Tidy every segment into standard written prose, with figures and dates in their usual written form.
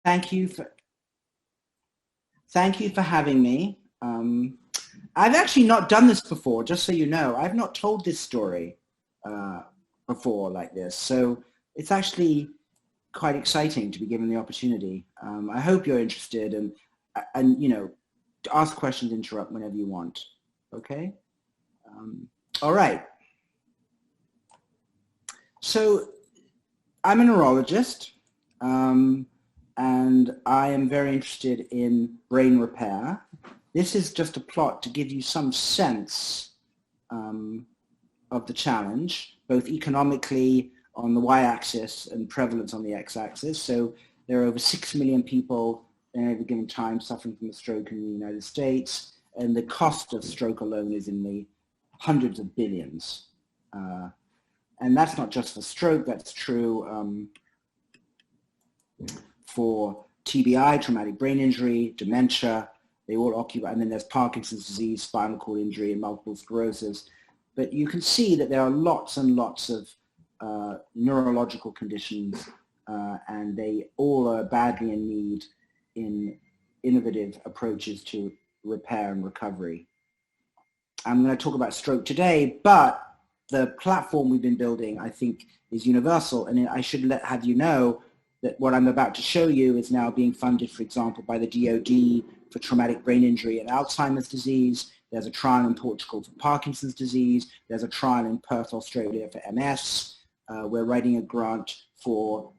Thank you for having me. I've actually not done this before, just so you know. I've not told this story before like this, so it's actually quite exciting to be given the opportunity. I hope you're interested, and you know, to ask questions, interrupt whenever you want. Okay. All right. So I'm a neurologist, and I am very interested in brain repair. This is just a plot to give you some sense of the challenge, both economically on the y-axis and prevalence on the x-axis. So there are over 6 million people at any given time suffering from a stroke in the United States, and the cost of stroke alone is in the hundreds of billions. And that's not just for stroke, that's true for TBI, traumatic brain injury, dementia, they all occupy, and then there's Parkinson's disease, spinal cord injury, and multiple sclerosis. But you can see that there are lots and lots of neurological conditions, and they all are badly in need in innovative approaches to repair and recovery. I'm going to talk about stroke today, but the platform we've been building, I think, is universal, and I should have you know that what I'm about to show you is now being funded, for example, by the DoD for traumatic brain injury and Alzheimer's disease. There's a trial in Portugal for Parkinson's disease. There's a trial in Perth, Australia for MS. We're writing a grant for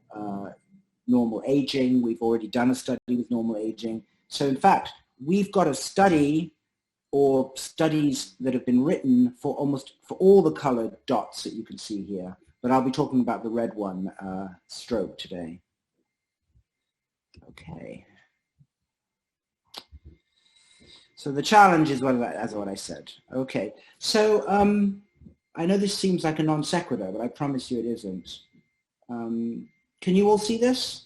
normal aging. We've already done a study with normal aging. So in fact, we've got a study or studies that have been written for all the colored dots that you can see here. But I'll be talking about the red one, stroke, today. Okay. So the challenge is what I said. Okay. So I know this seems like a non sequitur, but I promise you it isn't. Can you all see this?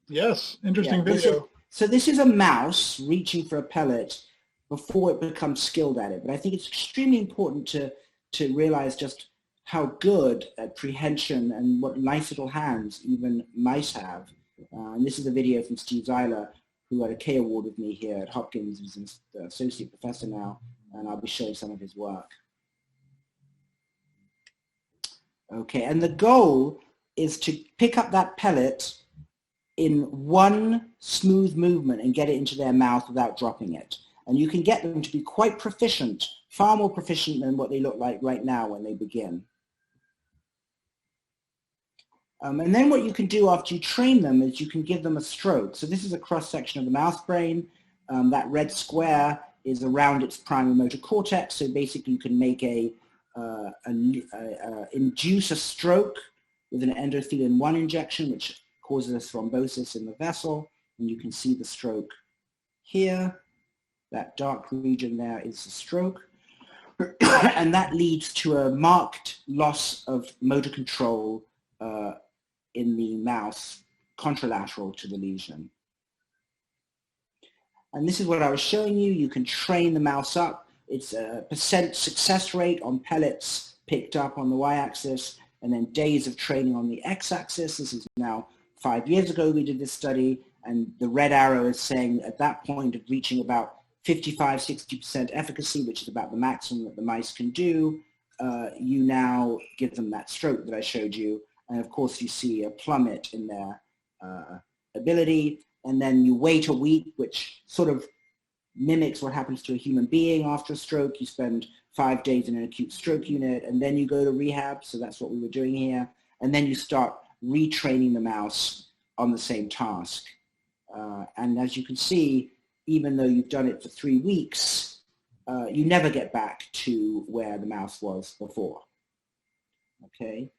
Yes. Interesting video. So this is a mouse reaching for a pellet before it becomes skilled at it. But I think it's extremely important to realize just how good at prehension and what nice little hands even mice have. And this is a video from Steve Zeiler, who had a K award with me here at Hopkins. He's an associate professor now, and I'll be showing some of his work. Okay, and the goal is to pick up that pellet in one smooth movement and get it into their mouth without dropping it. And you can get them to be quite proficient, far more proficient than what they look like right now when they begin. And then what you can do after you train them is you can give them a stroke. So this is a cross-section of the mouse brain. That red square is around its primary motor cortex. So basically you can make induce a stroke with an endothelin-1 injection, which causes a thrombosis in the vessel. And you can see the stroke here. That dark region there is the stroke. And that leads to a marked loss of motor control in the mouse contralateral to the lesion. And this is what I was showing you. You can train the mouse up. It's a % success rate on pellets picked up on the y-axis, and then days of training on the x-axis. This is now 5 years ago we did this study, and the red arrow is saying at that point of reaching about 55–60% efficacy, which is about the maximum that the mice can do, you now give them that stroke that I showed you. And of course, you see a plummet in their ability. And then you wait a week, which sort of mimics what happens to a human being after a stroke. You spend 5 days in an acute stroke unit, and then you go to rehab. So that's what we were doing here. And then you start retraining the mouse on the same task. And as you can see, even though you've done it for 3 weeks, you never get back to where the mouse was before. Okay.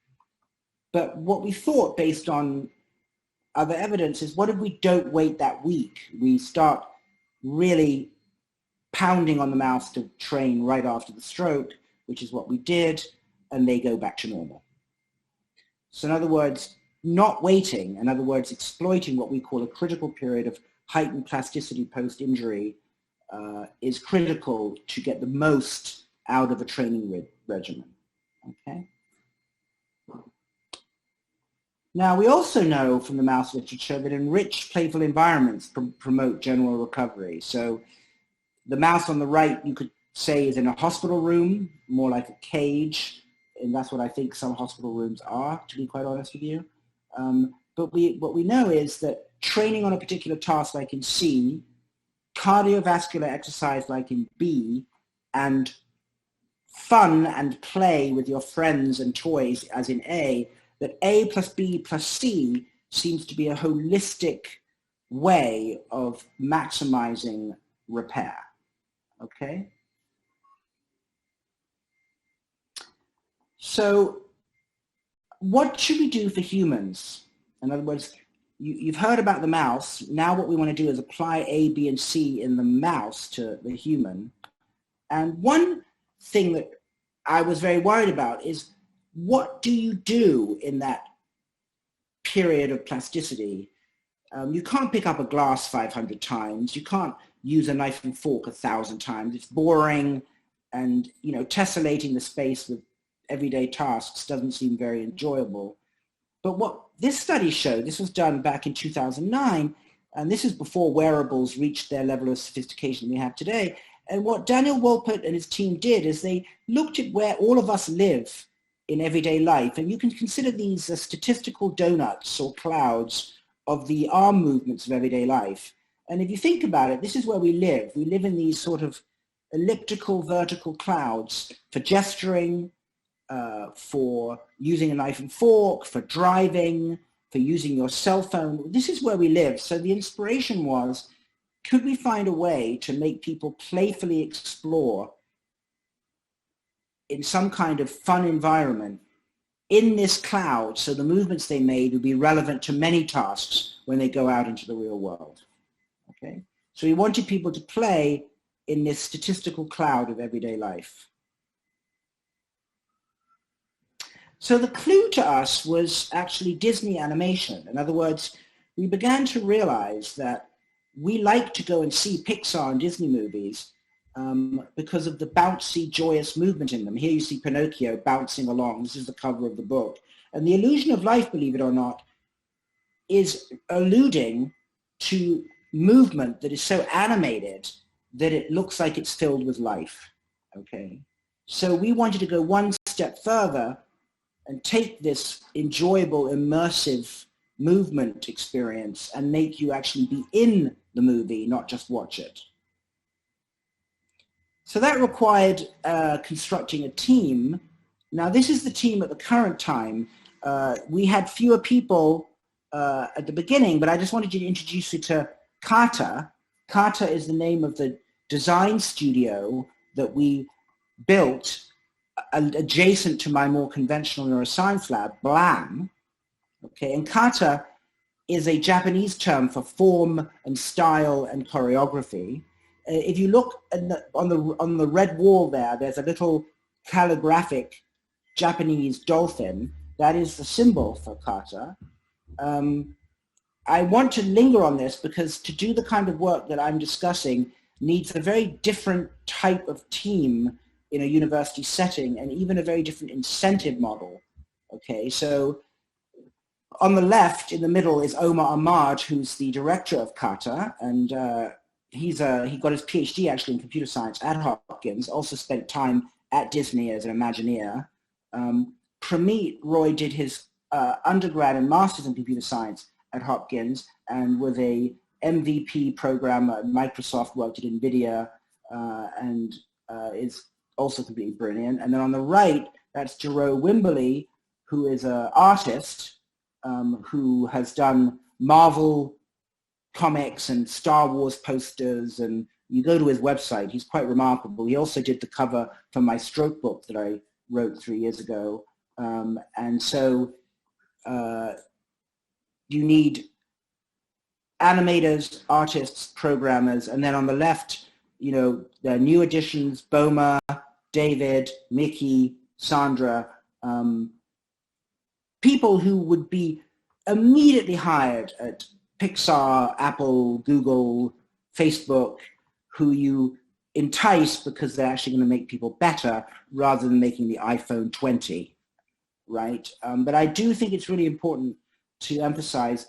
But what we thought based on other evidence is, what if we don't wait that week? We start really pounding on the mouse to train right after the stroke, which is what we did, and they go back to normal. So in other words, not waiting, in other words, exploiting what we call a critical period of heightened plasticity post-injury is critical to get the most out of a training regimen. Okay. Now, we also know from the mouse literature that enriched playful environments promote general recovery. So the mouse on the right, you could say, is in a hospital room, more like a cage, and that's what I think some hospital rooms are, to be quite honest with you. But what we know is that training on a particular task like in C, cardiovascular exercise like in B, and fun and play with your friends and toys as in A, that A plus B plus C seems to be a holistic way of maximizing repair. Okay? So what should we do for humans? In other words, you've heard about the mouse. Now what we want to do is apply A, B, and C in the mouse to the human. And one thing that I was very worried about is, what do you do in that period of plasticity? You can't pick up a glass 500 times. You can't use a knife and fork 1,000 times. It's boring, and tessellating the space with everyday tasks doesn't seem very enjoyable. But what this study showed, this was done back in 2009, and this is before wearables reached their level of sophistication we have today. And what Daniel Wolpert and his team did is they looked at where all of us live in everyday life, and you can consider these statistical donuts or clouds of the arm movements of everyday life. And if you think about it, this is where we live. We live in these sort of elliptical, vertical clouds for gesturing, for using a knife and fork, for driving, for using your cell phone. This is where we live. So the inspiration was, could we find a way to make people playfully explore in some kind of fun environment in this cloud, so the movements they made would be relevant to many tasks when they go out into the real world? Okay? So we wanted people to play in this statistical cloud of everyday life. So the clue to us was actually Disney animation. In other words, we began to realize that we like to go and see Pixar and Disney movies because of the bouncy, joyous movement in them. Here you see Pinocchio bouncing along. This is the cover of the book. And the illusion of life, believe it or not, is alluding to movement that is so animated that it looks like it's filled with life. Okay? So we wanted to go one step further and take this enjoyable, immersive movement experience and make you actually be in the movie, not just watch it. So that required constructing a team. Now this is the team at the current time. We had fewer people at the beginning, but I just wanted you to introduce you to Kata. Kata is the name of the design studio that we built adjacent to my more conventional neuroscience lab, BLAM. Okay, and Kata is a Japanese term for form and style and choreography. If you look on the red wall there, there's a little calligraphic Japanese dolphin. That is the symbol for Kata. I want to linger on this because to do the kind of work that I'm discussing needs a very different type of team in a university setting, and even a very different incentive model. Okay, so on the left, in the middle, is Omar Ahmad, who's the director of Kata, and he got his PhD actually in computer science at Hopkins, also spent time at Disney as an Imagineer. Pramit Roy did his undergrad and master's in computer science at Hopkins and was a MVP programmer at Microsoft, worked at NVIDIA, and is also completely brilliant. And then on the right, that's Jerome Wimberly, who is an artist who has done Marvel comics and Star Wars posters, and you go to his website, he's quite remarkable. He also did the cover for my stroke book that I wrote 3 years ago. And so you need animators, artists, programmers, and then on the left, the new additions, Boma, David, Mickey, Sandra, people who would be immediately hired at Pixar, Apple, Google, Facebook, who you entice because they're actually going to make people better rather than making the iPhone 20, right? But I do think it's really important to emphasize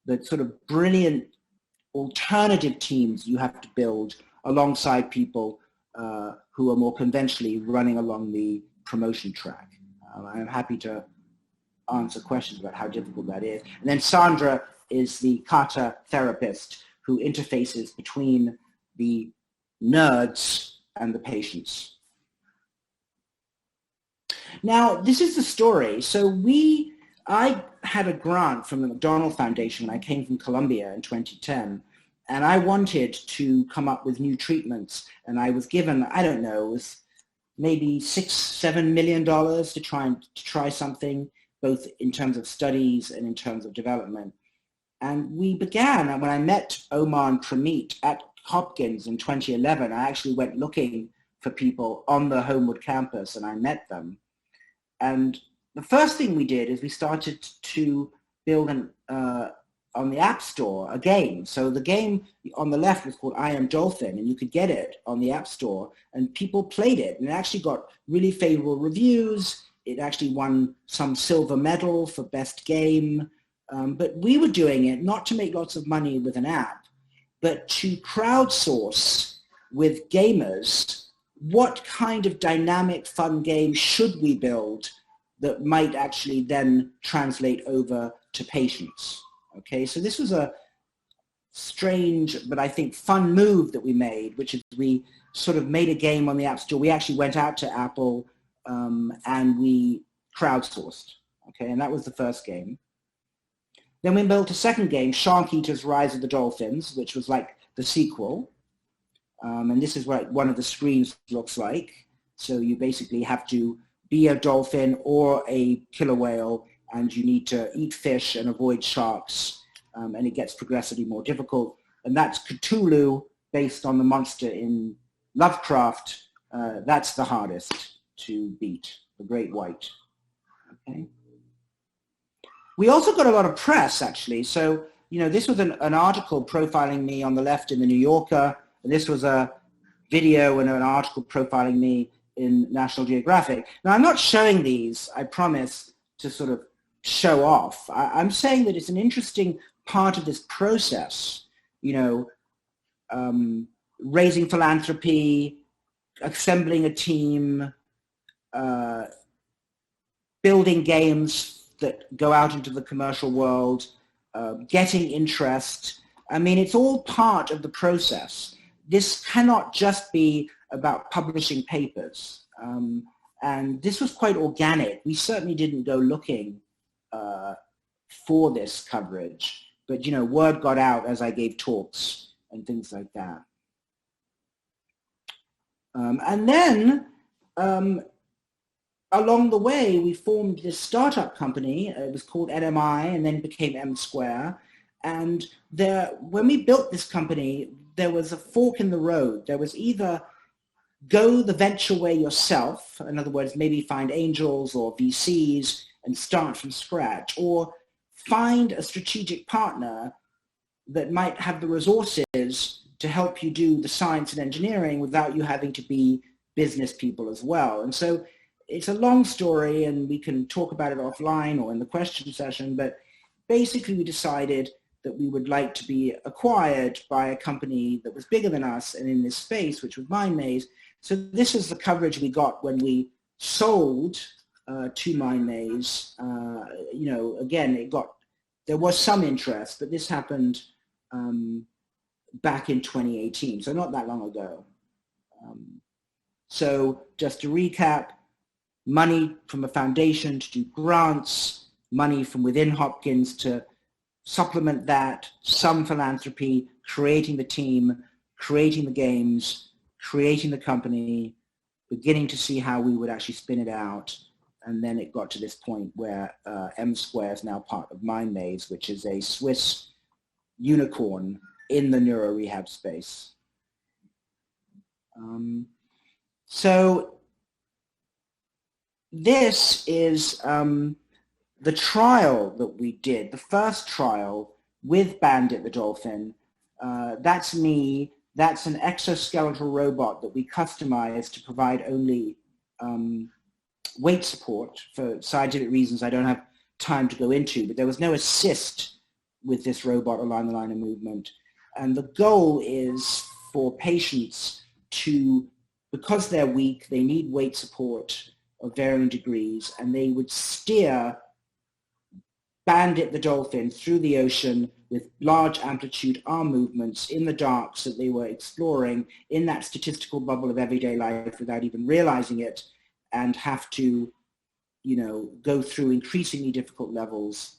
the sort of brilliant alternative teams you have to build alongside people who are more conventionally running along the promotion track. I'm happy to answer questions about how difficult that is. And then Sandra is the Kata therapist who interfaces between the nerds and the patients. Now, this is the story. So I had a grant from the McDonald Foundation when I came from Columbia in 2010, and I wanted to come up with new treatments, and I was given, I don't know, it was maybe $6-7 million to try something, both in terms of studies and in terms of development. And we began, and when I met Omar and Pramit at Hopkins in 2011, I actually went looking for people on the Homewood campus, and I met them. And the first thing we did is we started to build on the App Store a game. So the game on the left was called I Am Dolphin, and you could get it on the App Store, and people played it, and it actually got really favorable reviews. It actually won some silver medal for best game. But we were doing it not to make lots of money with an app, but to crowdsource with gamers what kind of dynamic, fun game should we build that might actually then translate over to patients. Okay, so this was a strange but I think fun move that we made, which is we sort of made a game on the App Store. We actually went out to Apple and we crowdsourced. Okay, and that was the first game. Then we built a second game, Shark Eater's Rise of the Dolphins, which was like the sequel. And this is what one of the screens looks like. So you basically have to be a dolphin or a killer whale, and you need to eat fish and avoid sharks, and it gets progressively more difficult. And that's Cthulhu, based on the monster in Lovecraft. That's the hardest to beat, the Great White. Okay. We also got a lot of press, actually. So, you know, this was an article profiling me on the left in the New Yorker, and this was a video and an article profiling me in National Geographic. Now, I'm not showing these, I promise, to sort of show off. I'm saying that it's an interesting part of this process, you know, raising philanthropy, assembling a team, building games that go out into the commercial world, getting interest. I mean, it's all part of the process. This cannot just be about publishing papers. And this was quite organic. We certainly didn't go looking for this coverage, but, you know, word got out as I gave talks and things like that. And then, along the way, we formed this startup company. It was called NMI and then became MSquare. And when we built this company, there was a fork in the road. There was either go the venture way yourself, in other words, maybe find angels or VCs and start from scratch, or find a strategic partner that might have the resources to help you do the science and engineering without you having to be business people as well. And so it's a long story, and we can talk about it offline or in the question session, but basically we decided that we would like to be acquired by a company that was bigger than us and in this space, which was MindMaze. So this is the coverage we got when we sold to MindMaze. You know, again, there was some interest, but this happened back in 2018, so not that long ago. So just to recap, money from a foundation to do grants, money from within Hopkins to supplement that, some philanthropy, creating the team, creating the games, creating the company, beginning to see how we would actually spin it out. And then it got to this point where MSquare is now part of MindMaze, which is a Swiss unicorn in the neurorehab space. So this is the trial that we did, the first trial with Bandit the dolphin. That's me. That's an exoskeletal robot that we customized to provide only weight support. For scientific reasons, I don't have time to go into, but there was no assist with this robot align the line of movement. And the goal is for patients to, because they're weak, they need weight support of varying degrees, and they would steer Bandit the dolphin through the ocean with large amplitude arm movements in the dark, so they were exploring in that statistical bubble of everyday life without even realizing it, and have to, you know, go through increasingly difficult levels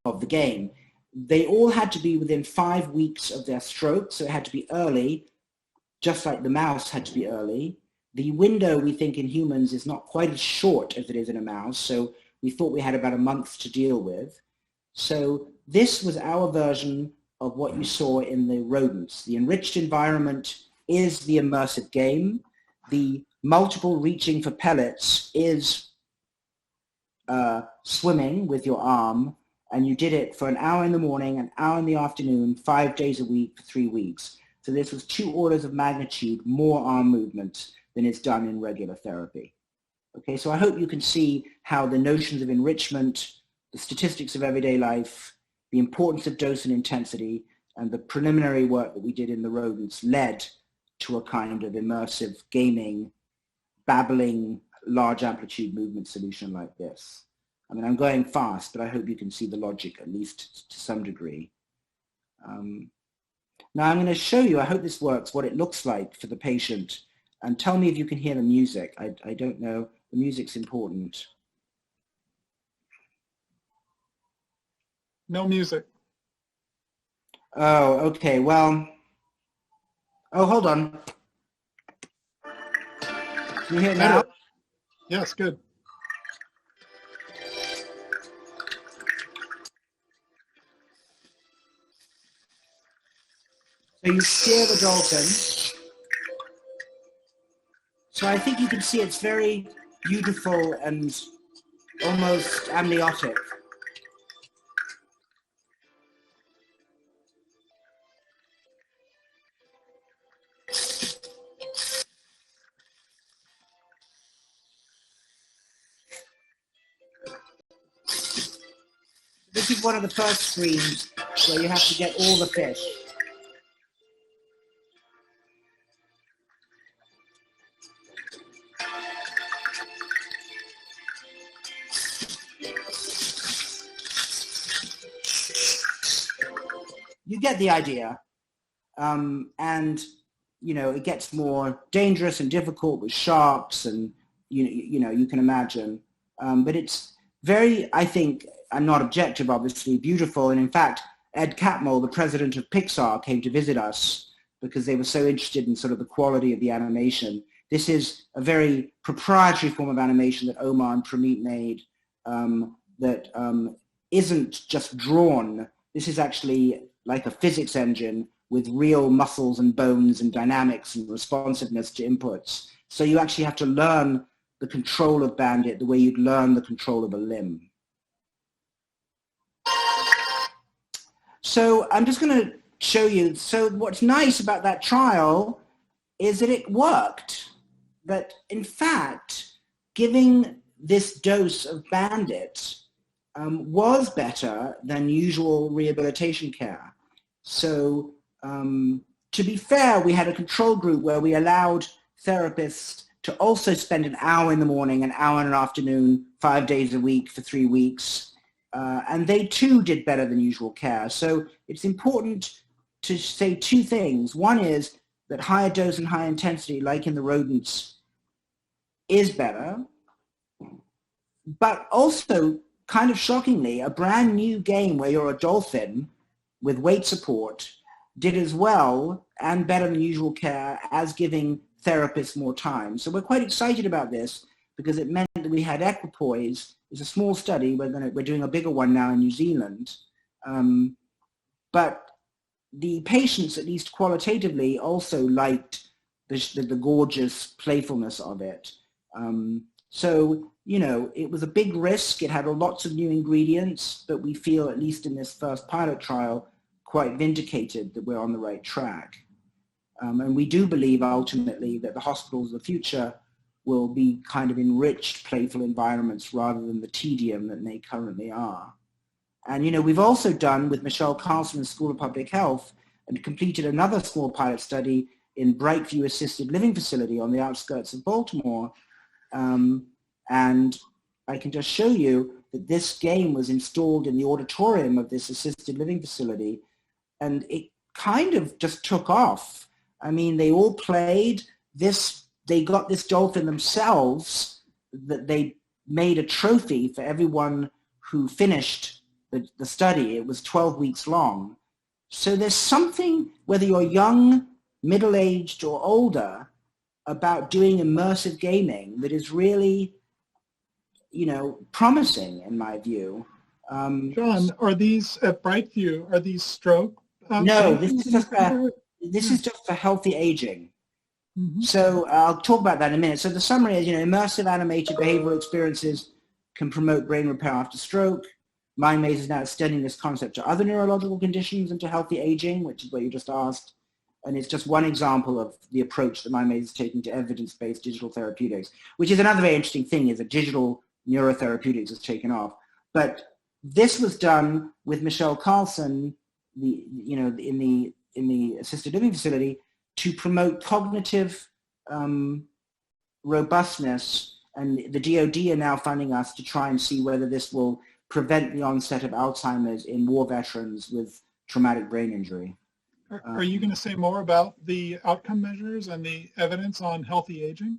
of the game. They all had to be within 5 weeks of their stroke, so it had to be early, just like the mouse had to be early. The window, we think, in humans is not quite as short as it is in a mouse, so we thought we had about a month to deal with. So this was our version of what you saw in the rodents. The enriched environment is the immersive game. The multiple reaching for pellets is swimming with your arm, and you did it for an hour in the morning, an hour in the afternoon, 5 days a week for 3 weeks. So this was 2 orders of magnitude more arm movement than is done in regular therapy. Okay, so I hope you can see how the notions of enrichment, the statistics of everyday life, the importance of dose and intensity, and the preliminary work that we did in the rodents led to a kind of immersive gaming, babbling, large amplitude movement solution like this. I mean, I'm going fast, but I hope you can see the logic, at least to some degree. Now I'm going to show you, I hope this works, what it looks like for the patient. And tell me if you can hear the music. I don't know. The music's important. No music. Oh, okay. Well, oh, hold on. Can you hear it now? Yes, good. So you steer the dolphin. So I think you can see it's very beautiful and almost amniotic. This is one of the first screens where you have to get all the fish. You get the idea. And, you know, it gets more dangerous and difficult with sharks and, you know, you can imagine. But it's very, I think, I'm not objective, obviously, beautiful. And in fact, Ed Catmull, the president of Pixar, came to visit us because they were so interested in sort of the quality of the animation. This is a very proprietary form of animation that Omar and Pramit made that isn't just drawn. This is actually like a physics engine with real muscles and bones and dynamics and responsiveness to inputs. So you actually have to learn the control of Bandit the way you'd learn the control of a limb. So I'm just going to show you. So what's nice about that trial is that it worked. That in fact, giving this dose of Bandit was better than usual rehabilitation care. So to be fair, we had a control group where we allowed therapists to also spend an hour in the morning, an hour in an afternoon, 5 days a week for 3 weeks. And they too did better than usual care. So it's important to say 2 things. One is that higher dose and higher intensity, like in the rodents, is better. But also, kind of shockingly, a brand new game where you're a dolphin with weight support did as well and better than usual care as giving therapists more time. So we're quite excited about this because it meant that we had equipoise. It's a small study. We're doing a bigger one now in New Zealand. But the patients, at least qualitatively, also liked the gorgeous playfulness of it. So, you know, it was a big risk. It had lots of new ingredients, but we feel, at least in this first pilot trial, quite vindicated that we're on the right track. And we do believe ultimately that the hospitals of the future will be kind of enriched playful environments rather than the tedium that they currently are. And, you know, we've also done with Michelle Carlson in School of Public Health and completed another small pilot study in Brightview Assisted Living Facility on the outskirts of Baltimore. And I can just show you that this game was installed in the auditorium of this assisted living facility, and it kind of just took off. I mean, they all played this. They got this dolphin themselves, that they made a trophy for everyone who finished the study. It was 12 weeks long. So there's something, whether you're young, middle-aged, or older, about doing immersive gaming that is really, you know, promising in my view. John, are these at Brightview, are these stroke? No, this is just for healthy aging. Mm-hmm. So I'll talk about that in a minute. So the summary is, you know, immersive animated behavioral experiences can promote brain repair after stroke. MindMaze is now extending this concept to other neurological conditions and to healthy aging, which is what you just asked. And it's just one example of the approach that MindMaze is taking to evidence-based digital therapeutics, which is another very interesting thing, is that digital neurotherapeutics has taken off. But this was done with Michelle Carlson, in the assisted living facility, to promote cognitive robustness. And the DoD are now funding us to try and see whether this will prevent the onset of Alzheimer's in war veterans with traumatic brain injury. Are you going to say more about the outcome measures and the evidence on healthy aging?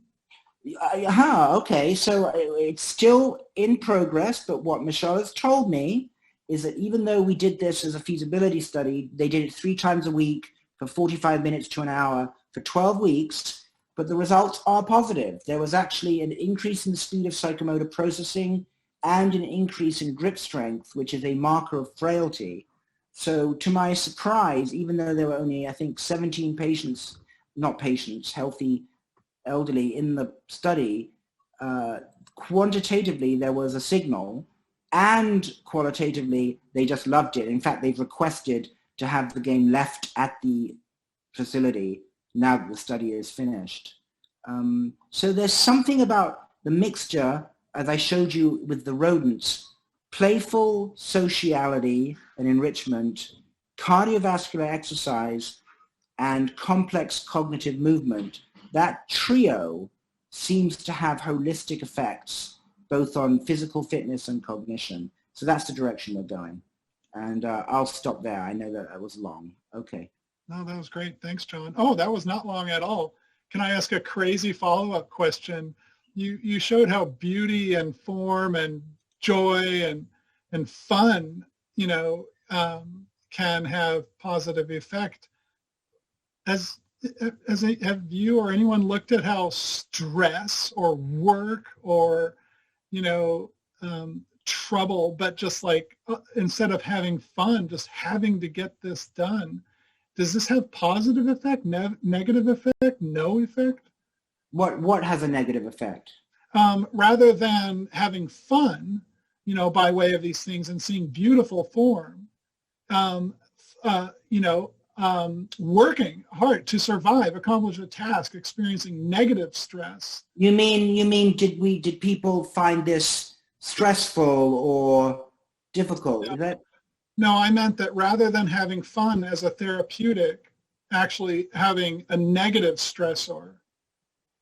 Okay, so it's still in progress, but what Michelle has told me is that even though we did this as a feasibility study, they did it 3 times a week for 45 minutes to an hour for 12 weeks, but the results are positive. There was actually an increase in the speed of psychomotor processing and an increase in grip strength, which is a marker of frailty. So to my surprise, even though there were only, I think, 17 patients, not patients, healthy elderly in the study, quantitatively there was a signal, and qualitatively they just loved it. In fact, they've requested to have the game left at the facility now that the study is finished. So there's something about the mixture, as I showed you with the rodents, playful sociality and enrichment, cardiovascular exercise, and complex cognitive movement. That trio seems to have holistic effects, both on physical fitness and cognition. So that's the direction we're going. And I'll stop there. I know that was long. Okay. No, that was great. Thanks, John. Oh, that was not long at all. Can I ask a crazy follow-up question? You showed how beauty and form and joy and fun, you know, can have positive effect. Have you or anyone looked at how stress or work or, you know, trouble, but just like instead of having fun, just having to get this done, does this have positive effect, negative effect, no effect? What has a negative effect? Rather than having fun, you know, by way of these things and seeing beautiful form, you know, working hard to survive, accomplish a task, experiencing negative stress. You mean did people find this stressful or difficult? Yeah. Is that? No, I meant that rather than having fun as a therapeutic, actually having a negative stressor.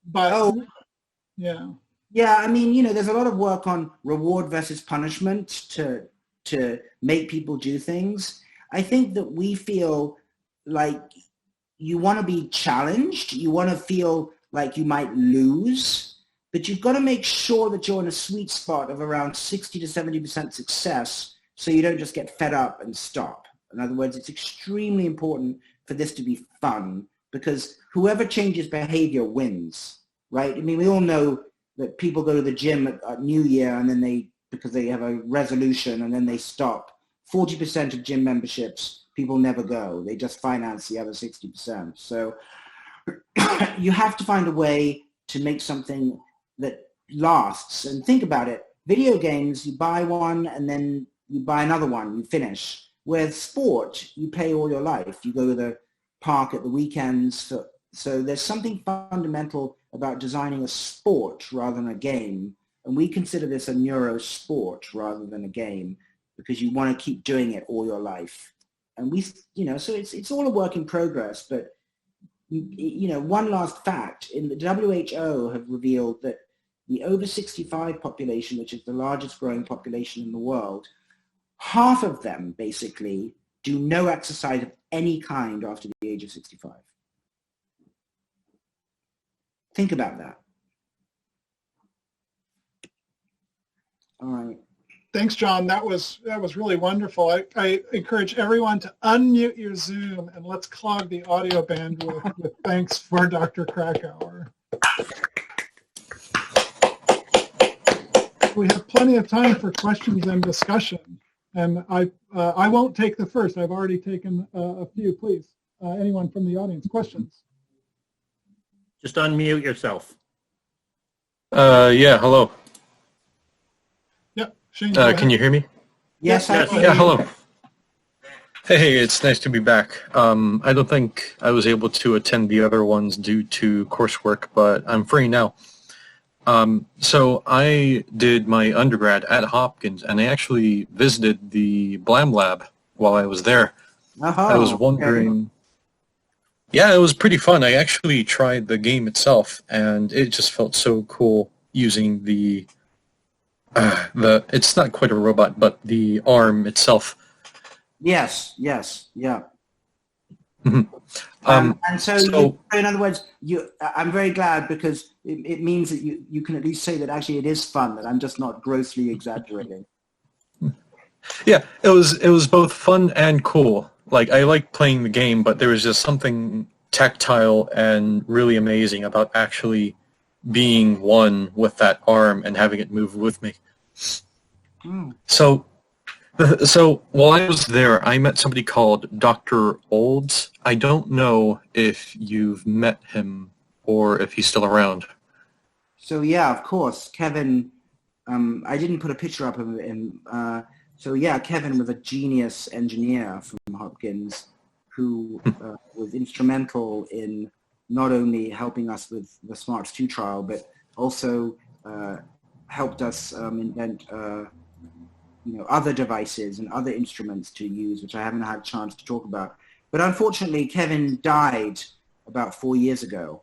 But yeah. Yeah, I mean, you know, there's a lot of work on reward versus punishment to make people do things. I think that we feel like you want to be challenged, you want to feel like you might lose, but you've got to make sure that you're in a sweet spot of around 60 to 70% success so you don't just get fed up and stop. In other words, it's extremely important for this to be fun because whoever changes behavior wins, right? I mean, we all know that people go to the gym at New Year and then because they have a resolution and then they stop. 40% of gym memberships, people never go. They just finance the other 60%. So you have to find a way to make something that lasts. And think about it. Video games, you buy one and then you buy another one, you finish. With sport, you play all your life. You go to the park at the weekends. So there's something fundamental about designing a sport rather than a game. And we consider this a neuro sport rather than a game because you want to keep doing it all your life. And we, so it's all a work in progress. But, one last fact, in the WHO have revealed that the over 65 population, which is the largest growing population in the world, half of them basically do no exercise of any kind after the age of 65. Think about that. All right. Thanks, John. That was really wonderful. I encourage everyone to unmute your Zoom and let's clog the audio bandwidth with thanks for Dr. Krakauer. We have plenty of time for questions and discussion, and I won't take the first. I've already taken a few. Please, anyone from the audience, questions? Just unmute yourself. Yeah, hello. Yep, Shane, can you hear me? Yes, Yes. Yeah, hello. Hey, it's nice to be back. I don't think I was able to attend the other ones due to coursework, but I'm free now. So I did my undergrad at Hopkins, and I actually visited the BLAM lab while I was there. I was wondering... Yeah, it was pretty fun. I actually tried the game itself, and it just felt so cool using the it's not quite a robot, but the arm itself. Yes, yeah. Mm-hmm. And so in other words, I'm very glad because it means that you can at least say that actually it is fun, that I'm just not grossly exaggerating. Yeah, it was both fun and cool. Like, I liked playing the game, but there was just something tactile and really amazing about actually being one with that arm and having it move with me. Mm. So while I was there, I met somebody called Dr. Olds. I don't know if you've met him or if he's still around. So yeah, of course, Kevin. I didn't put a picture up of him. So yeah, Kevin was a genius engineer from Hopkins who was instrumental in not only helping us with the SMARTS 2 trial, but also helped us invent other devices and other instruments to use, which I haven't had a chance to talk about. But unfortunately, Kevin died about 4 years ago.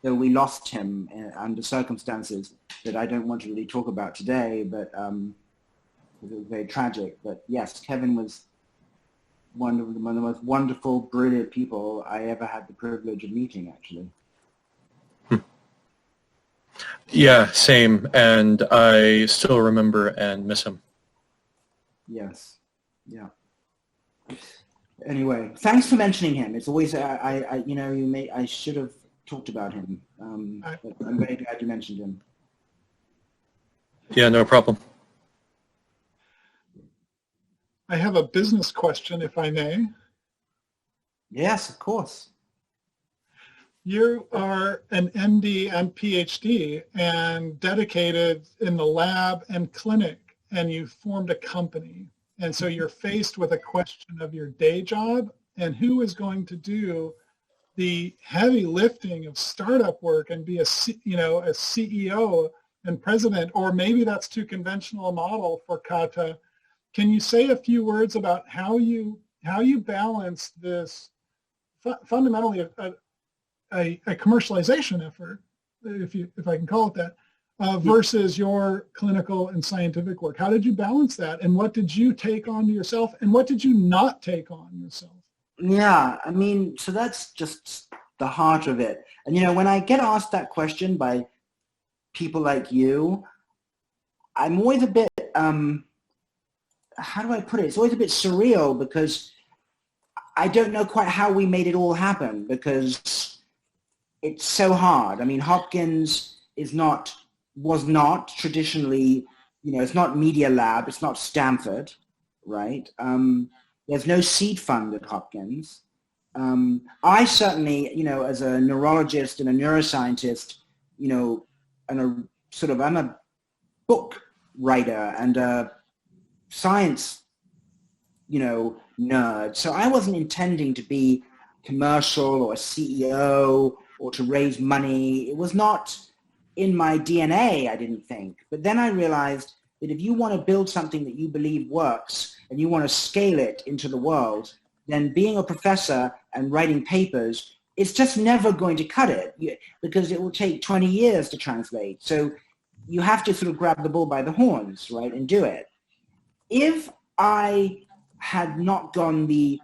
So we lost him under circumstances that I don't want to really talk about today, but it was very tragic. But yes, Kevin was one of the most wonderful, brilliant people I ever had the privilege of meeting, actually. Yeah, same. And I still remember and miss him. Yes, yeah. Anyway, thanks for mentioning him. It's always I should have talked about him. But I'm very glad you mentioned him. Yeah, no problem. I have a business question, if I may. Yes, of course. You are an MD and PhD and dedicated in the lab and clinic, and you formed a company. And so you're faced with a question of your day job and who is going to do the heavy lifting of startup work and be a CEO and president, or maybe that's too conventional a model for Kata. Can you say a few words about how you balance this fundamentally a commercialization effort, if I can call it that, versus your clinical and scientific work? How did you balance that, and what did you take on yourself, and what did you not take on yourself? Yeah, I mean, so that's just the heart of it. And when I get asked that question by people like you, I'm always a bit, how do I put it? It's always a bit surreal because I don't know quite how we made it all happen because it's so hard. I mean, Hopkins was not traditionally, it's not Media Lab, it's not Stanford, right? There's no seed fund at Hopkins. I certainly, as a neurologist and a neuroscientist, I'm a book writer and a science, nerd. So I wasn't intending to be commercial or a CEO or to raise money. It was not in my DNA, I didn't think. But then I realized that if you want to build something that you believe works and you want to scale it into the world, then being a professor and writing papers, it's just never going to cut it because it will take 20 years to translate. So you have to sort of grab the bull by the horns, right, and do it. If I had not gone the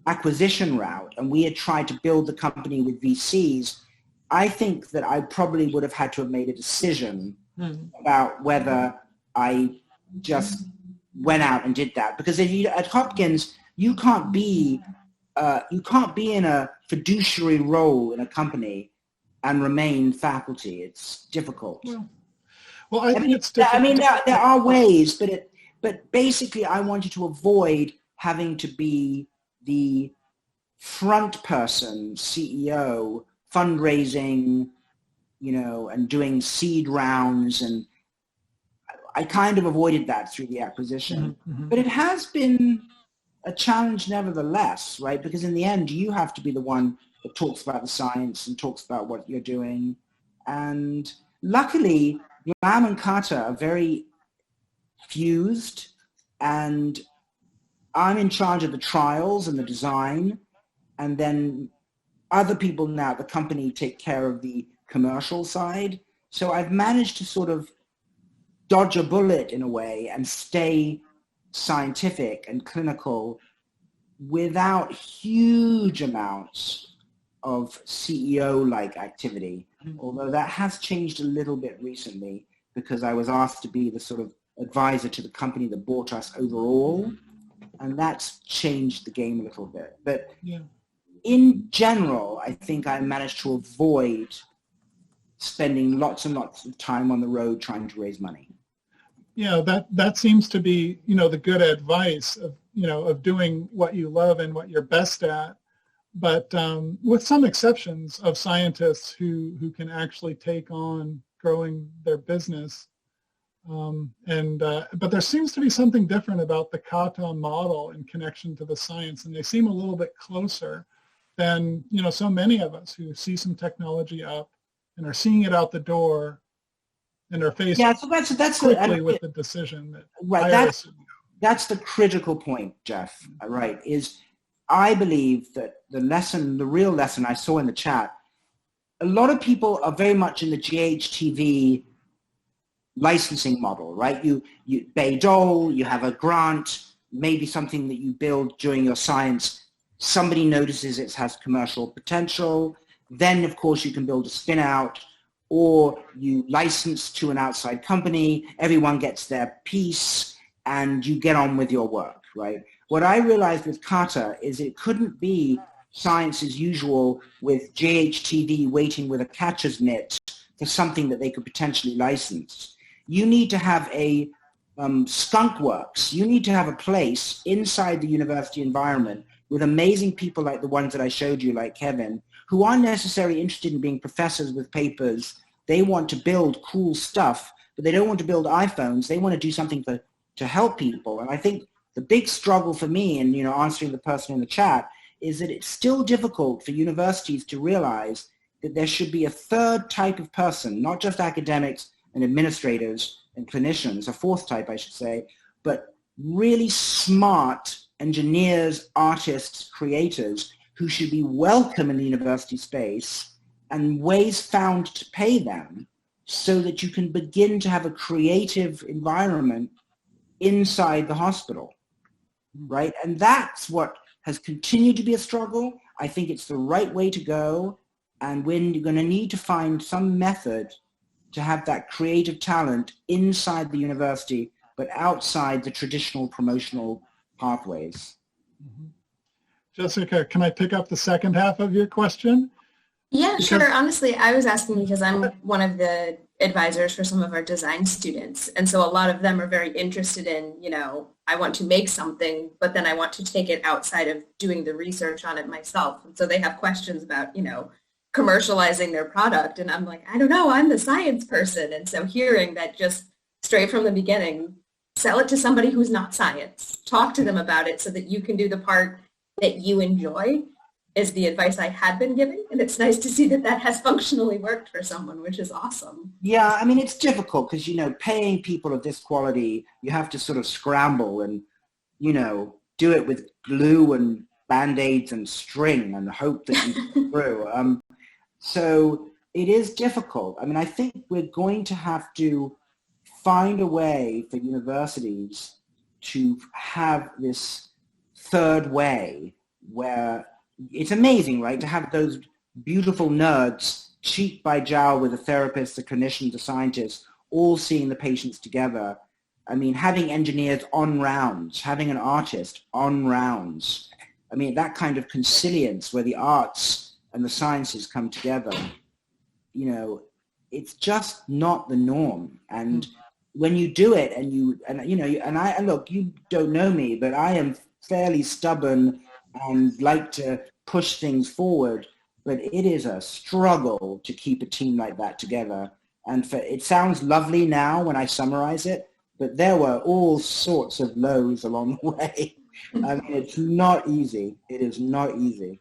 acquisition route and we had tried to build the company with VCs, I think that I probably would have had to have made a decision about whether I just went out and did that. Because if you, at Hopkins, you can't be in a fiduciary role in a company and remain faculty. It's difficult. Well, I think it's difficult. I mean, there are ways, but basically I wanted to avoid having to be the front person, CEO, fundraising, and doing seed rounds, and I kind of avoided that through the acquisition. Mm-hmm. But it has been a challenge nevertheless, right? Because in the end, you have to be the one that talks about the science and talks about what you're doing. And luckily, Lam and Kata are very fused, and I'm in charge of the trials and the design, and then other people now at the company take care of the commercial side. So I've managed to sort of dodge a bullet in a way and stay scientific and clinical without huge amounts of CEO-like activity, although that has changed a little bit recently because I was asked to be the sort of advisor to the company that bought us overall, and that's changed the game a little bit. But in general, I think I managed to avoid spending lots and lots of time on the road trying to raise money. Yeah, that seems to be, the good advice of doing what you love and what you're best at. But with some exceptions of scientists who can actually take on growing their business. But there seems to be something different about the Kata model in connection to the science, and they seem a little bit closer than so many of us who see some technology up and are seeing it out the door and are faced that's quickly with the decision that right. That's the critical point, Jeff. Right? Is I believe that the real lesson I saw in the chat, a lot of people are very much in the GHTV licensing model, right? You Bay-Dole, you have a grant, maybe something that you build during your science. Somebody notices it has commercial potential. Then, of course, you can build a spin-out, or you license to an outside company. Everyone gets their piece, and you get on with your work, right? What I realized with Kata is it couldn't be science as usual with JHTV waiting with a catcher's mitt for something that they could potentially license. You need to have a skunk works. You need to have a place inside the university environment with amazing people like the ones that I showed you, like Kevin, who aren't necessarily interested in being professors with papers. They want to build cool stuff, but they don't want to build iPhones. They want to do something to help people. And I think the big struggle for me, and answering the person in the chat, is that it's still difficult for universities to realize that there should be a third type of person, not just academics and administrators and clinicians, a fourth type, I should say, but really smart engineers, artists, creators who should be welcome in the university space and ways found to pay them so that you can begin to have a creative environment inside the hospital, right? And that's what has continued to be a struggle. I think it's the right way to go, and when you're going to need to find some method to have that creative talent inside the university, but outside the traditional promotional pathways. Mm-hmm. Jessica, can I pick up the second half of your question? Yeah, sure. Honestly, I was asking because I'm one of the advisors for some of our design students. And so a lot of them are very interested in, I want to make something, but then I want to take it outside of doing the research on it myself. And so they have questions about, commercializing their product. And I'm like, I don't know, I'm the science person. And so hearing that just straight from the beginning, sell it to somebody who's not science. Talk to them about it so that you can do the part that you enjoy. is the advice I had been giving. And it's nice to see that that has functionally worked for someone, which is awesome. Yeah, I mean, it's difficult because, you know, paying people of this quality, you have to sort of scramble and, you know, do it with glue and Band-Aids and string and hope that you get through. So it is difficult. I mean, I think we're going to have to find a way for universities to have this third way where it's amazing, right, to have those beautiful nerds cheek by jowl with a therapist, a clinician, a scientist, all seeing the patients together. I mean, having engineers on rounds, having an artist on rounds. I mean, that kind of consilience where the arts and the sciences come together, you know, it's just not the norm. And when you do it and look, you don't know me, but I am fairly stubborn and like to push things forward, but it is a struggle to keep a team like that together. And it sounds lovely now when I summarize it, but there were all sorts of lows along the way. I mean, it's not easy. It is not easy.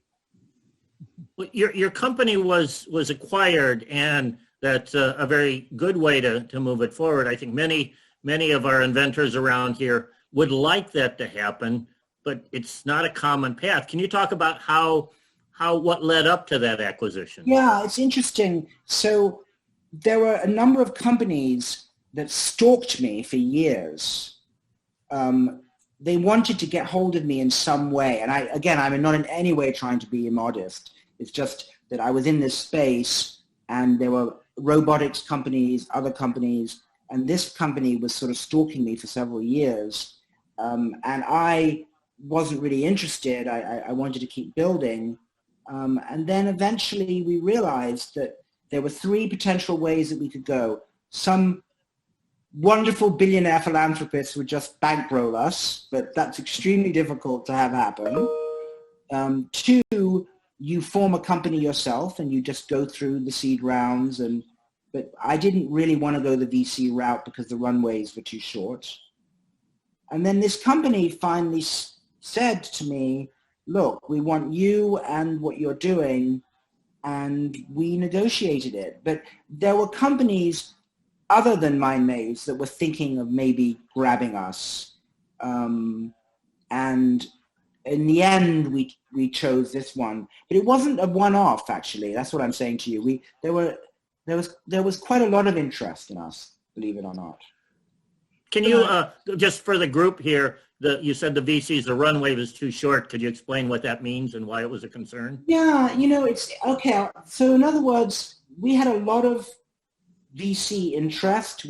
Well, your company was acquired, and that's a very good way to move it forward. I think many of our inventors around here would like that to happen, but it's not a common path. Can you talk about what led up to that acquisition? Yeah, it's interesting. So there were a number of companies that stalked me for years. They wanted to get hold of me in some way. And I'm not in any way trying to be immodest. It's just that I was in this space and there were robotics companies, other companies, and this company was sort of stalking me for several years. And I wasn't really interested. I wanted to keep building. And then eventually we realized that there were three potential ways that we could go. Some wonderful billionaire philanthropists would just bankroll us, but that's extremely difficult to have happen. Two, you form a company yourself and you just go through the seed rounds. But I didn't really want to go the VC route because the runways were too short. And then this company finally said to me, look, we want you and what you're doing, and we negotiated it. But there were companies other than MindMaze that were thinking of maybe grabbing us. And in the end, we chose this one. But it wasn't a one-off, actually. That's what I'm saying to you. There was quite a lot of interest in us, believe it or not. Can you, just for the group here, you said the VCs, the runway was too short. Could you explain what that means and why it was a concern? Yeah, it's okay. So in other words, we had a lot of VC interest.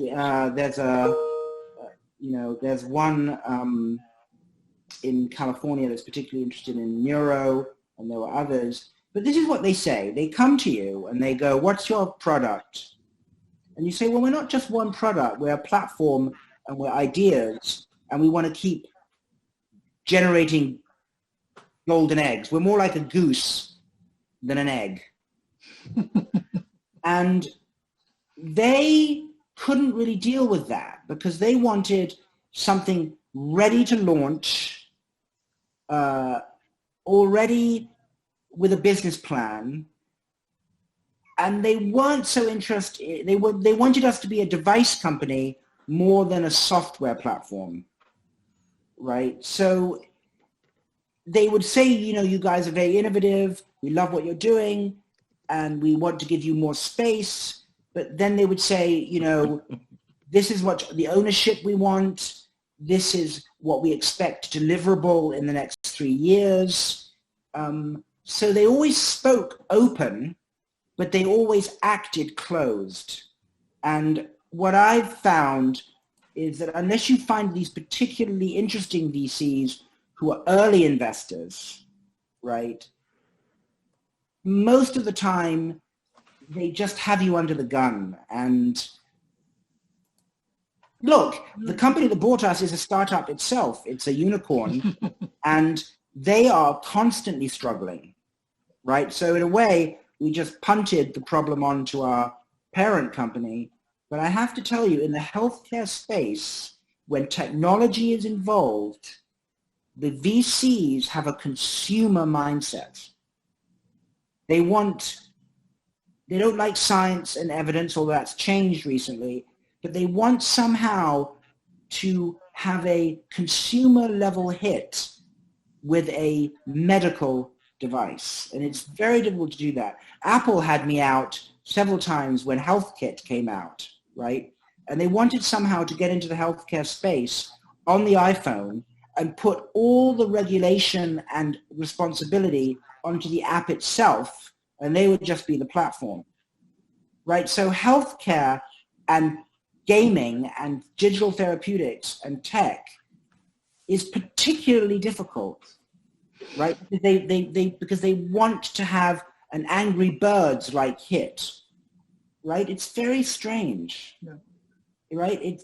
There's one in California that's particularly interested in neuro, and there were others. But this is what they say. They come to you and they go, what's your product? And you say, well, we're not just one product. We're a platform and we're ideas, and we want to keep generating golden eggs. We're more like a goose than an egg. And they couldn't really deal with that because they wanted something ready to launch, already with a business plan, and they weren't so interested. They wanted us to be a device company more than a software platform, right? So they would say, you guys are very innovative. We love what you're doing, and we want to give you more space. But then they would say, this is what the ownership we want. This is what we expect deliverable in the next 3 years. So they always spoke open, but they always acted closed. And what I've found is that unless you find these particularly interesting VCs who are early investors, right, most of the time they just have you under the gun. And look, the company that bought us is a startup itself. It's a unicorn, and they are constantly struggling, right? So in a way, we just punted the problem onto our parent company. But I have to tell you, in the healthcare space, when technology is involved, the VCs have a consumer mindset. They don't like science and evidence, although that's changed recently, but they want somehow to have a consumer level hit with a medical device. And it's very difficult to do that. Apple had me out several times when HealthKit came out, right? And they wanted somehow to get into the healthcare space on the iPhone and put all the regulation and responsibility onto the app itself, and they would just be the platform, right? So healthcare and gaming and digital therapeutics and tech is particularly difficult, right? Because they want to have an Angry Birds like hit, right? It's very strange, right?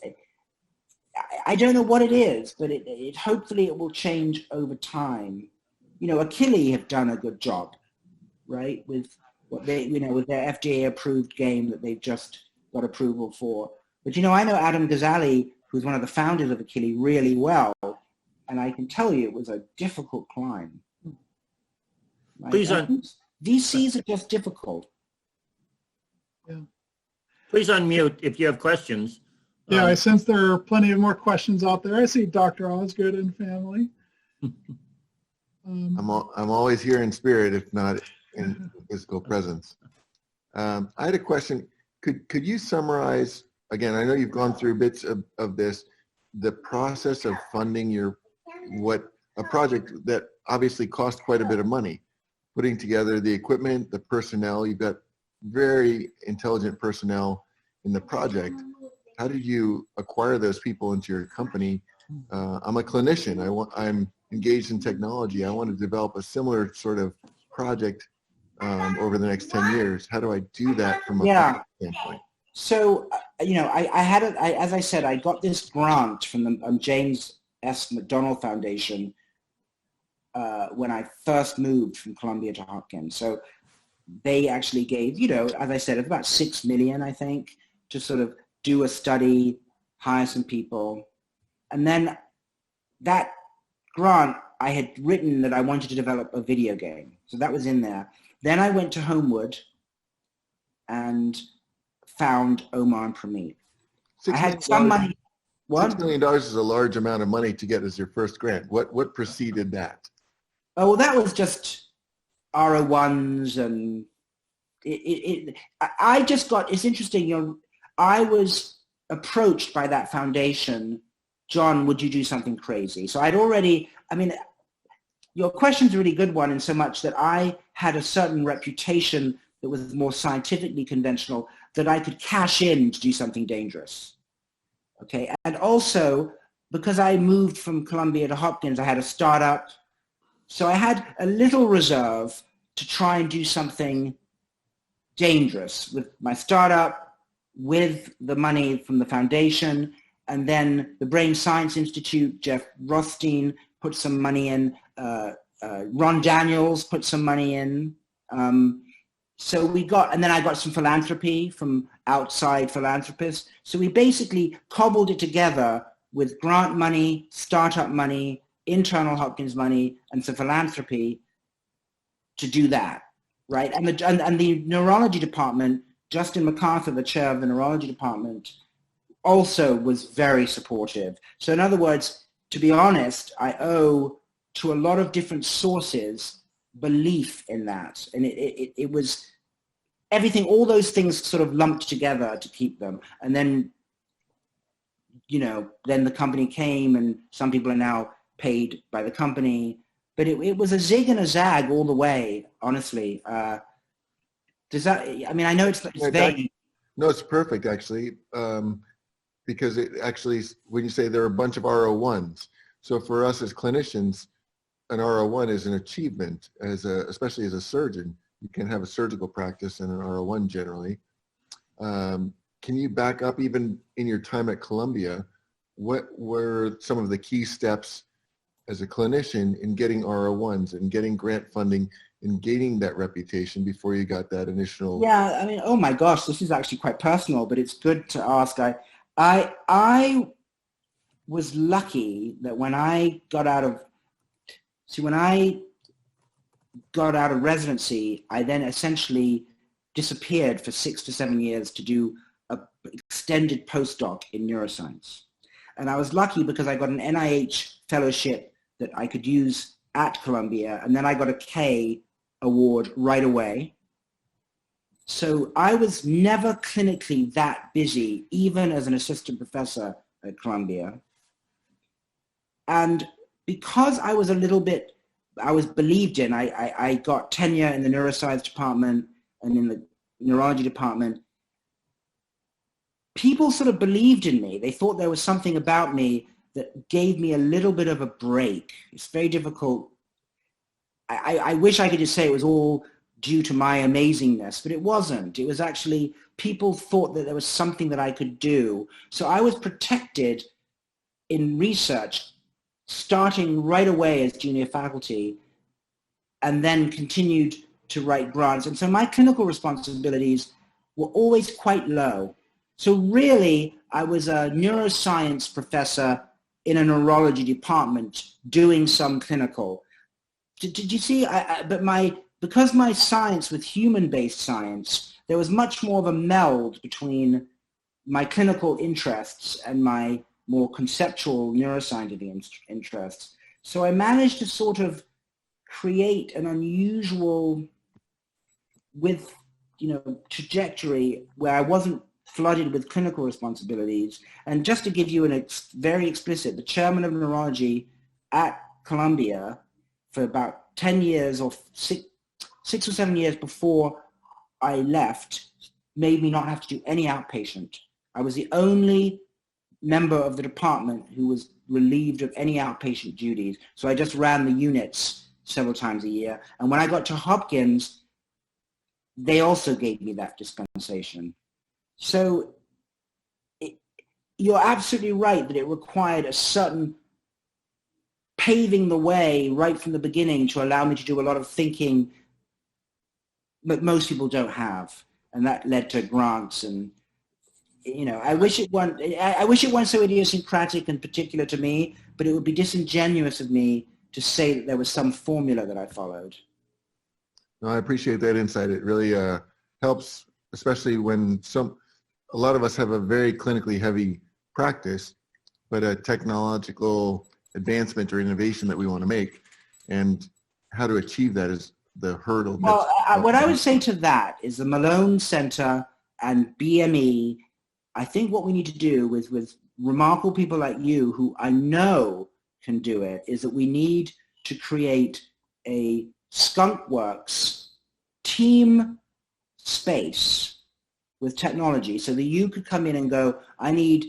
I don't know what it is, but it hopefully it will change over time. You know, Achille have done a good job, right? With what they, with their FDA approved game that they've just got approval for. But I know Adam Ghazali, who's one of the founders of Achille, really well, and I can tell you it was a difficult climb. Right? Please VCs are just difficult. Yeah. Please unmute if you have questions. Yeah, I sense there are plenty of more questions out there. I see Dr. Osgood and family. I'm always here in spirit, if not in physical presence. I had a question. Could you summarize, again, I know you've gone through bits of this, the process of funding a project that obviously cost quite a bit of money, putting together the equipment, the personnel. You've got very intelligent personnel in the project. How did you acquire those people into your company? I'm a clinician. I'm engaged in technology. I want to develop a similar sort of project over the next 10 years. How do I do that from a standpoint? So, as I said, I got this grant from the James S. McDonald Foundation when I first moved from Columbia to Hopkins. So they actually gave, as I said, it's about $6 million, I think, to sort of do a study, hire some people. And then that grant, I had written that I wanted to develop a video game. So that was in there. Then I went to Homewood and found Omar and Prameet. I had some money. What? $6 million is a large amount of money to get as your first grant. What preceded that? Oh, well, that was just R01s and I just got, it's interesting, I was approached by that foundation, John, would you do something crazy? So I'd already, your question's a really good one in so much that I had a certain reputation that was more scientifically conventional that I could cash in to do something dangerous. Okay, and also because I moved from Columbia to Hopkins, I had a startup. So I had a little reserve to try and do something dangerous with my startup, with the money from the foundation, and then the Brain Science Institute, Jeff Rothstein put some money in, Ron Daniels put some money in. So we got, and then I got some philanthropy from outside philanthropists. So we basically cobbled it together with grant money, startup money, internal Hopkins money, and some philanthropy to do that, right? And the neurology department, Justin MacArthur, the chair of the neurology department, also was very supportive. So in other words, to be honest, I owe to a lot of different sources belief in that. And it was everything, all those things sort of lumped together to keep them. And then, then the company came and some people are now paid by the company. But it was a zig and a zag all the way, honestly. Does that, I know it's vague. No, it's perfect, actually, because it actually, when you say there are a bunch of R01s, so for us as clinicians, an R01 is an achievement, especially as a surgeon. You can have a surgical practice and an R01 generally. Can you back up, even in your time at Columbia, what were some of the key steps as a clinician in getting R01s and getting grant funding and gaining that reputation before you got that initial? Yeah, oh my gosh, this is actually quite personal, but it's good to ask. I was lucky that when I got out of, when I got out of residency, I then essentially disappeared for 6 to 7 years to do an extended postdoc in neuroscience. And I was lucky because I got an NIH fellowship that I could use at Columbia, and then I got a K award right away. So I was never clinically that busy, even as an assistant professor at Columbia. And because I was I was believed in, I got tenure in the neuroscience department and in the neurology department. People sort of believed in me. They thought there was something about me that gave me a little bit of a break. It's very difficult. I wish I could just say it was all due to my amazingness, but it wasn't. It was actually, people thought that there was something that I could do. So I was protected in research, starting right away as junior faculty, and then continued to write grants. And so my clinical responsibilities were always quite low. So really, I was a neuroscience professor in a neurology department doing some clinical. Did you see? Because my science was human-based science, there was much more of a meld between my clinical interests and my more conceptual neuroscientific interests. So I managed to sort of create an unusual trajectory where I wasn't flooded with clinical responsibilities. And just to give you very explicit, the chairman of neurology at Columbia for about 10 years or 6 or 7 years before I left made me not have to do any outpatient. I was the only member of the department who was relieved of any outpatient duties. So I just ran the units several times a year. And when I got to Hopkins, they also gave me that dispensation. So you're absolutely right that it required a certain paving the way right from the beginning to allow me to do a lot of thinking that most people don't have. And that led to grants. And, I wish it weren't so idiosyncratic and particular to me, but it would be disingenuous of me to say that there was some formula that I followed. No, I appreciate that insight. It really helps, especially when a lot of us have a very clinically heavy practice, but a technological advancement or innovation that we want to make, and how to achieve that is the hurdle. Well, what I would say to that is the Malone Center and BME, I think what we need to do with remarkable people like you, who I know can do it, is that we need to create a skunkworks team space with technology so that you could come in and go, I need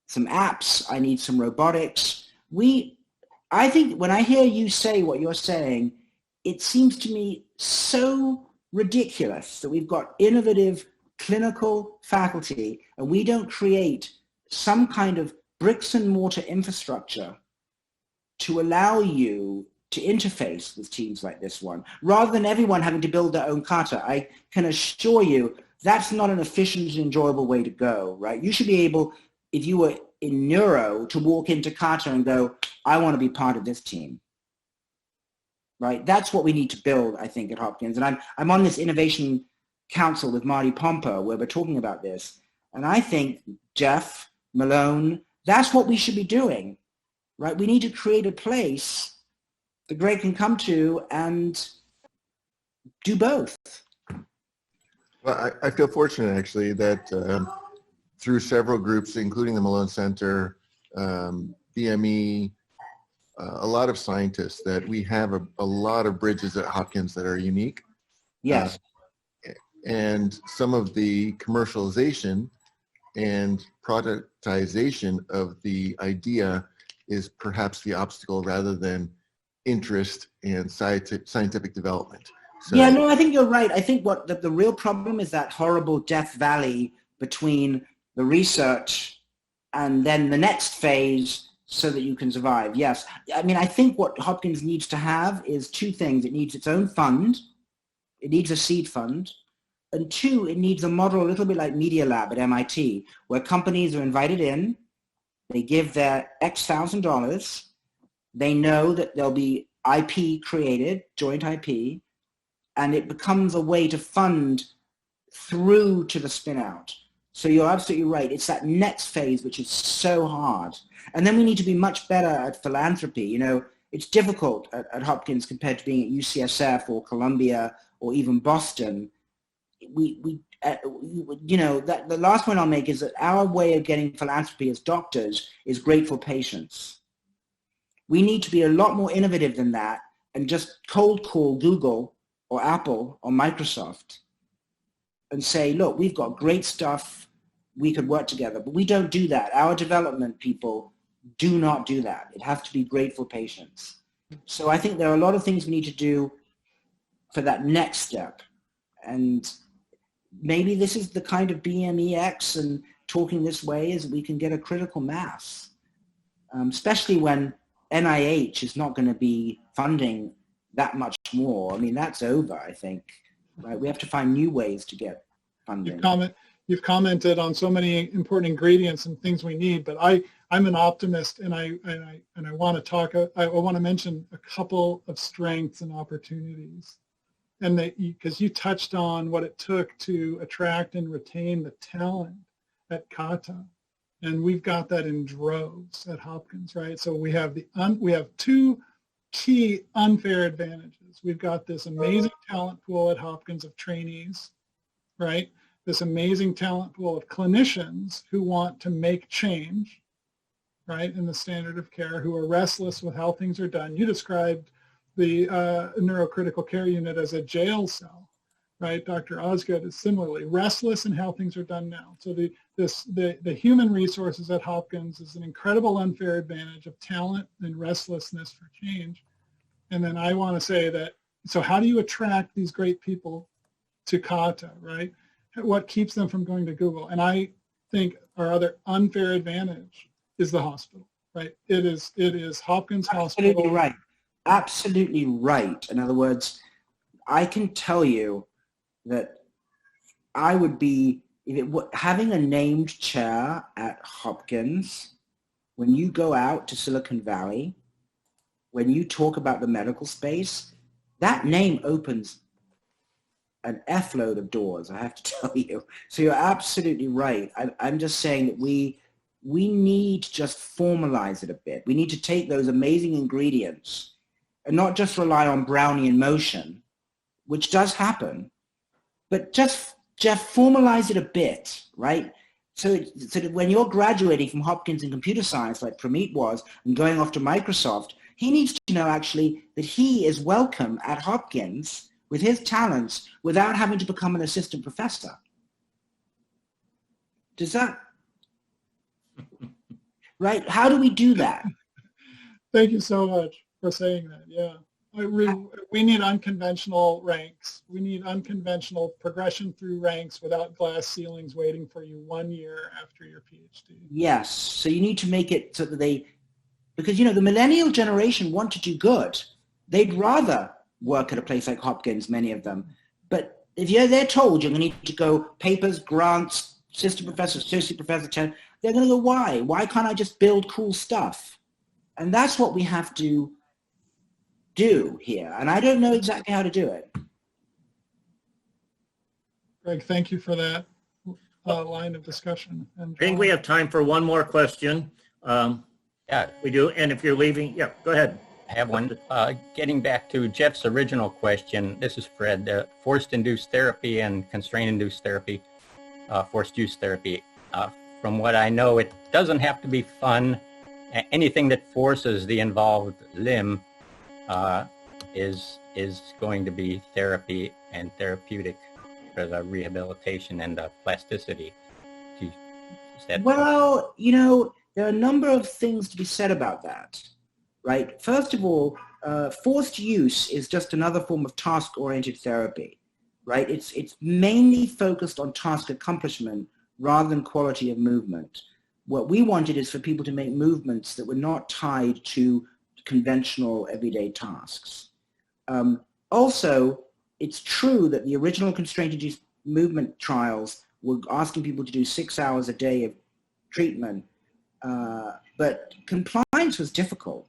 some apps, I need some robotics. I think when I hear you say what you're saying, it seems to me so ridiculous that we've got innovative clinical faculty and we don't create some kind of bricks and mortar infrastructure to allow you to interface with teams like this one, rather than everyone having to build their own kata. I can assure you that's not an efficient and enjoyable way to go, right? You should be able, if you were in neuro, to walk into kata and go, I want to be part of this team, right? That's what we need to build, I think, at Hopkins. And I'm on this innovation council with Marty Pomper where we're talking about this. And I think, Jeff, Malone, that's what we should be doing, right? We need to create a place that Greg can come to and do both. Well, I feel fortunate, actually, that through several groups, including the Malone Center, BME, a lot of scientists, that we have a lot of bridges at Hopkins that are unique. Yes. And some of the commercialization and productization of the idea is perhaps the obstacle rather than interest and scientific development. So, yeah, no, I think you're right. I think what the real problem is that horrible death valley between the research and then the next phase so that you can survive. Yes. I mean, I think what Hopkins needs to have is two things. It needs its own fund. It needs a seed fund. And two, it needs a model a little bit like Media Lab at MIT, where companies are invited in, they give their X $1,000, they know that there'll be IP created, joint IP, and it becomes a way to fund through to the spin out. So you're absolutely right. It's that next phase which is so hard. And then we need to be much better at philanthropy. You know, it's difficult at Hopkins compared to being at UCSF or Columbia or even Boston. You know, that the last point I'll make is that our way of getting philanthropy as doctors is grateful patients. We need to be a lot more innovative than that and just cold call Google or Apple or Microsoft and say, look, we've got great stuff, we could work together. But we don't do that. Our development people do not do that. It has to be grateful patients. So I think there are a lot of things we need to do for that next step. And maybe this is the kind of BME-X and talking this way is we can get a critical mass, especially when NIH is not going to be funding that much more. I mean, that's over, I think. Right? We have to find new ways to get funding. You've commented on so many important ingredients and things we need, but I'm an optimist, and I want to talk. I want to mention a couple of strengths and opportunities, and because you touched on what it took to attract and retain the talent at Kata, and we've got that in droves at Hopkins, right? So we have two key unfair advantages. We've got this amazing talent pool at Hopkins of trainees, right? This amazing talent pool of clinicians who want to make change, right, in the standard of care, who are restless with how things are done. You described the neurocritical care unit as a jail cell, right? Dr. Osgood is similarly restless in how things are done now. So the human resources at Hopkins is an incredible unfair advantage of talent and restlessness for change. And then I want to say that, so how do you attract these great people to Kata, right? What keeps them from going to Google? And I think our other unfair advantage is the hospital, right? It is Hopkins Hospital. Absolutely right. Absolutely right. In other words, I can tell you that I would be, having a named chair at Hopkins, when you go out to Silicon Valley, when you talk about the medical space, that name opens an F-load of doors, I have to tell you. So you're absolutely right. I'm just saying that we need to just formalize it a bit. We need to take those amazing ingredients and not just rely on Brownian motion, which does happen, but just formalize it a bit, right? So that when you're graduating from Hopkins in computer science, like Pramit was, and going off to Microsoft, he needs to know actually that he is welcome at Hopkins with his talents without having to become an assistant professor. Does that, right? How do we do that? Thank you so much for saying that, yeah. We need unconventional ranks. We need unconventional progression through ranks without glass ceilings waiting for you 1 year after your PhD. Yes, so you need to make it so that because you know, the millennial generation want to do good. They'd rather work at a place like Hopkins, many of them. But if they're told you're going to need to go papers, grants, assistant professor, associate professor, they're going to go, why? Why can't I just build cool stuff? And that's what we have to do here. And I don't know exactly how to do it. Greg, thank you for that line of discussion. And I think we have time for one more question. Yeah, we do. And if you're leaving, yeah, go ahead. I have one. Getting back to Jeff's original question, this is Fred, forced-induced therapy and constraint-induced therapy, forced-use therapy. From what I know, it doesn't have to be fun. Anything that forces the involved limb is going to be therapy and therapeutic for the rehabilitation and the plasticity. Well, you know, there are a number of things to be said about that. Right. First of all, forced use is just another form of task-oriented therapy, right? It's mainly focused on task accomplishment rather than quality of movement. What we wanted is for people to make movements that were not tied to conventional everyday tasks. Also, it's true that the original constraint-induced movement trials were asking people to do 6 hours a day of treatment, but compliance was difficult.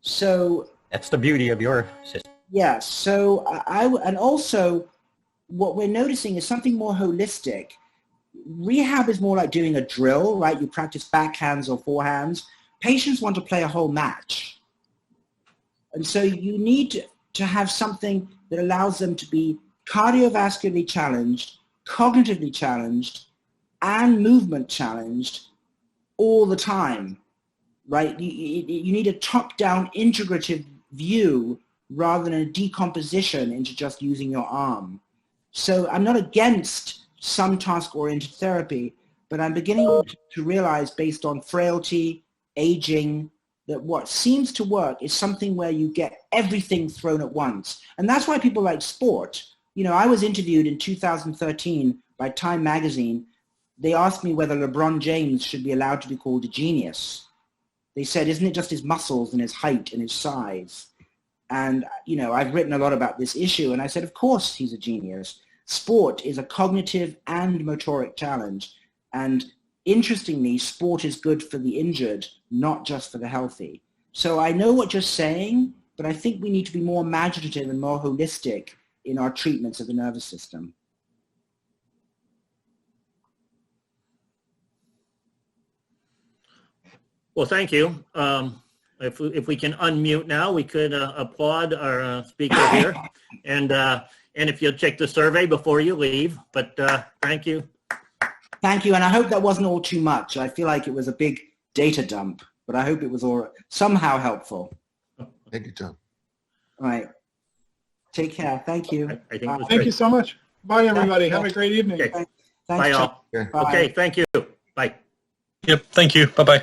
So That's the beauty of your system. yeah, so and also what we're noticing is something more holistic. Rehab is more like doing a drill, right? You practice backhands or forehands. Patients want to play a whole match. And so you need to have something that allows them to be cardiovascularly challenged, cognitively challenged, and movement challenged all the time, right? You need a top-down integrative view rather than a decomposition into just using your arm. So I'm not against some task-oriented therapy, but I'm beginning to realize based on frailty, aging, that what seems to work is something where you get everything thrown at once. And that's why people like sport. You know, I was interviewed in 2013 by Time magazine. They asked me whether LeBron James should be allowed to be called a genius. They said, isn't it just his muscles and his height and his size? And, you know, I've written a lot about this issue, and I said, of course he's a genius. Sport is a cognitive and motoric challenge. And interestingly, sport is good for the injured, not just for the healthy. So I know what you're saying, but I think we need to be more imaginative and more holistic in our treatments of the nervous system. Well, thank you. If we can unmute now, we could applaud our speaker here. And if you'll check the survey before you leave, but thank you. Thank you, and I hope that wasn't all too much. I feel like it was a big data dump, but I hope it was all somehow helpful. Thank you, John. All right. Take care. Thank you. I think it was Thank great. you so much. Bye, everybody. Have a great evening. Okay. Thanks, Bye, Chuck. all. Okay. Bye. Okay, thank you. Bye. Yep. Thank you. Bye-bye.